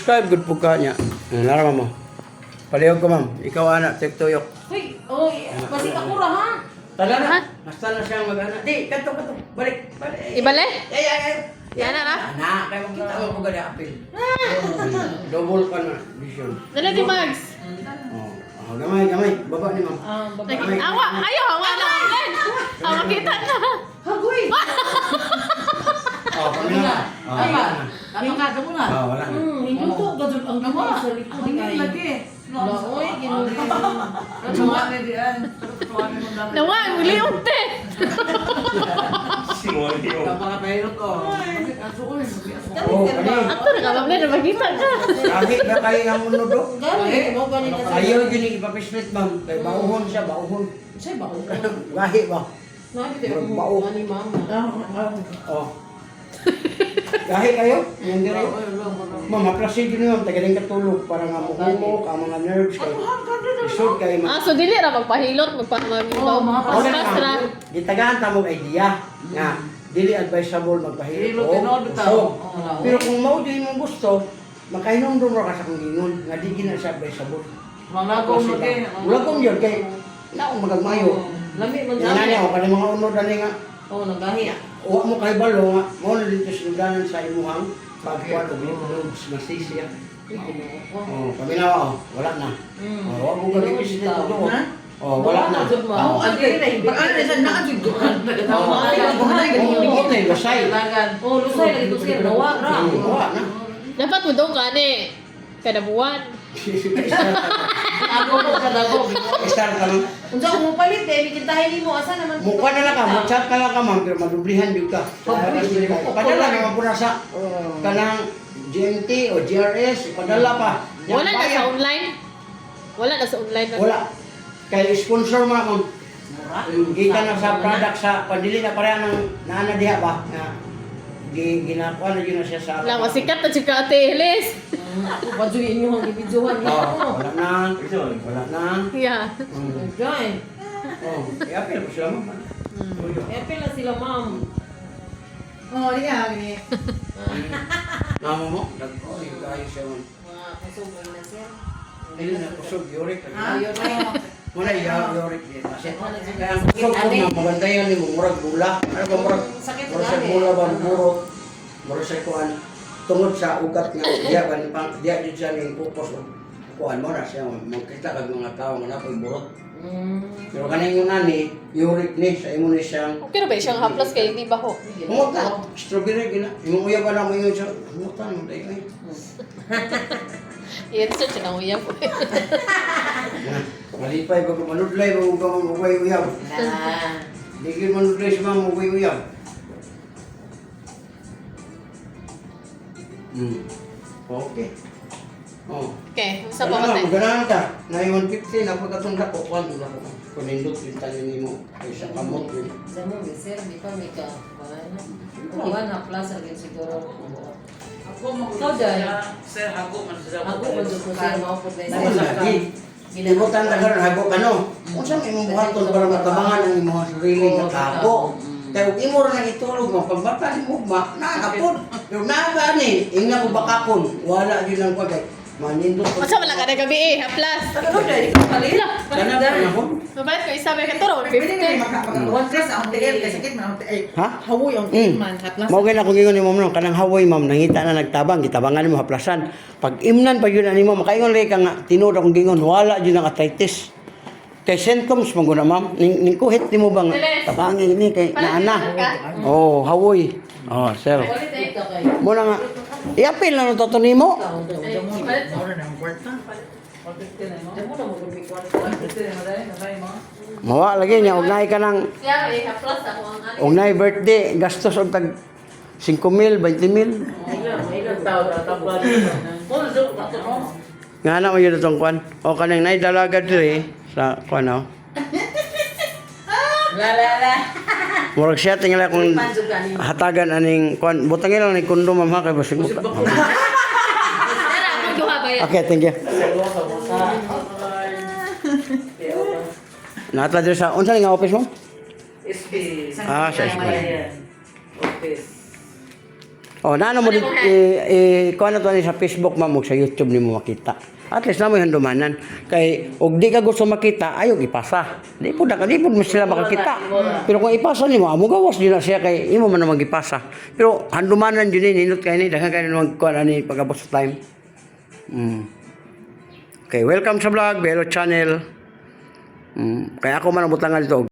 Subscribe good po ka niya. Naraman mo. Palihog ko ma'am. Ikaw anak, tiktuyok. Uy, oh, kasi ako ra ha. Tala na. Ha? Basta na siyang mag-anak. Di, kanto. Balik. Ibalik? Ay. Yan na na. Anak, kaya makita mo kung gani apil. Double ka na. Vision. Dala di Mags. Oh, gamay. Baba ni ma'am. Awa, ayaw, hawa na agad. Awa kita na. Hagoy. Oh, kami na. Oh, Ay, wala na. ano ka mo na? Oh, wala na. Hinto gadul ang gamay sa likod kay. Lagi. Oy, ginulo. Sama na diyan. Nawa, uli unti. Mga pahirot ko. Oh, kami. Ato na ka, ma'am na magkita ka. Lagi na kayo ang unodo. Gali, mo ba ni kasi? Ayaw yun yung ipapislit ma'am. Kay bauhon siya, bauhon. Say ba ko? Gahi ba? Nakita ko ani mama. Oh. Gahi kayo? Yan din kayo? Ma'am, maplasid yun yun. Tagaling katulog para nga muhumok, ang mga nerves kayo. Isod kayo Ah, so dili ra magpahilot, magpaspas ra. Gitagahan ta mo idea nga dili advisable magpahilot Hilot, o tinood ta. usog. Pero kung mao di mo gusto, makainom dum ra ka sa kong gingon nga di gina siya advisable. Mga ko mo kay. Wala kong yun kay naong magagmayo. Lami man Yan na o kanang mga unod ani nga Oh, nagahi. uwa mo kay balo nga mo na dito sinugdanan sa imuhang pagkuan og loops masisya. Oh, kami na wala na. Oh, wag mo kami bisita doon. Oh, wala na. Oh, adi na hindi. Ano sa nakajud ko. Oh, okay, lusay. Oh, lusay lagi to siya nawa ra. Wala na. Dapat mo daw ka ni kada buwan. Ako mo kada go. Start ka lang. Unsa mo palit eh, bikintahin mo asa naman. Mukha na lang ka, mag-chat ka lang ka ma'am, pero madublihan din ka. Padala naman po na sa kanang GMT o GRS, padala pa. Wala na sa online. Wala na sa online. Wala. Kaya sponsor ma'am. Gika na sa product sa pandili na pareha ng naana diha ba? Ginakuha na yun na siya sa... Wala, masikat na chika Ate Elis. Ako ba juin niyo ang ibidyohan niyo? Wala na. Wala na. Yeah. Join. Oh, i-appeal po sila ma'am. Epil na sila ma'am. Oh, iya gini. Mama mo? Nag-oh, yung kayo siya ma'am. Kasubay na siya. Hindi na kusog, yurik. Ayun na. Muna yurik din. Kasi kaya kusog ko ma'am, mabantayan ni mo, murag bula. Ano ba murag? Sakit Murag sa gani. bula ba, murag. Murag sa kuhan. Tungod sa ugat nga, diya din siya ng pupos. Kuhan mo na siya, magkita kag mga tao nga na po burot. Pero kaning yung nani, yurik ni, sa imo ni siyang Okay na ba siyang haplas kay hindi ba ho? Umutan, strawberry gina. Yung uya ba lang mo yun siya? Umutan, dahil kayo. I-answer siya ng uyab. Malipay ba kung manudlay ba kung kung mugay uyab? Na. Digil manudlay siya mga mugay uyab. Okay. Oh. Okay, isa pa kasi. Ganahan ka. Na yung 150 na pagkatunda ko. Kwan na ko. Kung nindot yung tanin mo. Ay siya kamot yun. Sa mo, sir, di pa may ka. Wala na plus again siguro. Ikaw dyan. Sir, ako man sa Ako ba dyan ko sir, maupod na Dahil isa. lagi. Ginibutan na karon hago ka no. Kung saan imong buhaton para matabangan ang imong sarili nga kago. Kaya kung imo ra itulog mo, pagbata ni mo, nakapon. Yung nakagani, ingna ko bakapon. Wala din lang ko kay manindot ko. Masa wala ka na gabi eh, haplas. Ano dyan? Ikaw palit? Sana panahon. Mabalit ko isa ba ka turo, 50. One class ang tiil kay sakit man ay Ha? hawoy ang tiil man hatlas. Mao gina kung ingon ni ma'am no, kanang Hawaii ma'am nangita na nagtabang, gitabangan mo haplasan. Pag imnan pa yun ani mo, makaingon lay ka nga tinuod akong gingon, wala jud ang arthritis. Kay symptoms mo guna ma'am, ning kuhit nimo bang tabangin ni kay naana. Oh, Hawaii. Oh, sir. Mo na nga. I-appeal na no toto nimo. Ora na ang kwarta. Mawa lagi niya ugnay ka nang Siya eh, haplas ako ang ano. ugnay birthday, gastos og tag 5,000, 20,000. Nga na mo yun itong kwan. O kanang naidalaga diri sa kwan o. La. Murag siya tingala kung hatagan aning kwan. Butangin lang ni kundo ma'am ha kay basig mo. Tara, ako duha ba yan? Okay, thank you. Natla diri sa unsa nga office mo? SP. Ah, sa SP. Office. Oh, nano mo kuha na to ni sa Facebook ma'am ug sa YouTube nimo makita. At least na mo handumanan. Kay og di ka gusto makita, ayo ipasa. Di pud mo sila makakita. Pero kung ipasa nimo, amo gawas din na siya kay imo man naman ipasa. Pero handumanan jud ni nindot kay ni daghan kay naman kuha ni pagabot sa time. Okay, welcome sa vlog, Belo Channel. Kaya ako man ang butangan dito.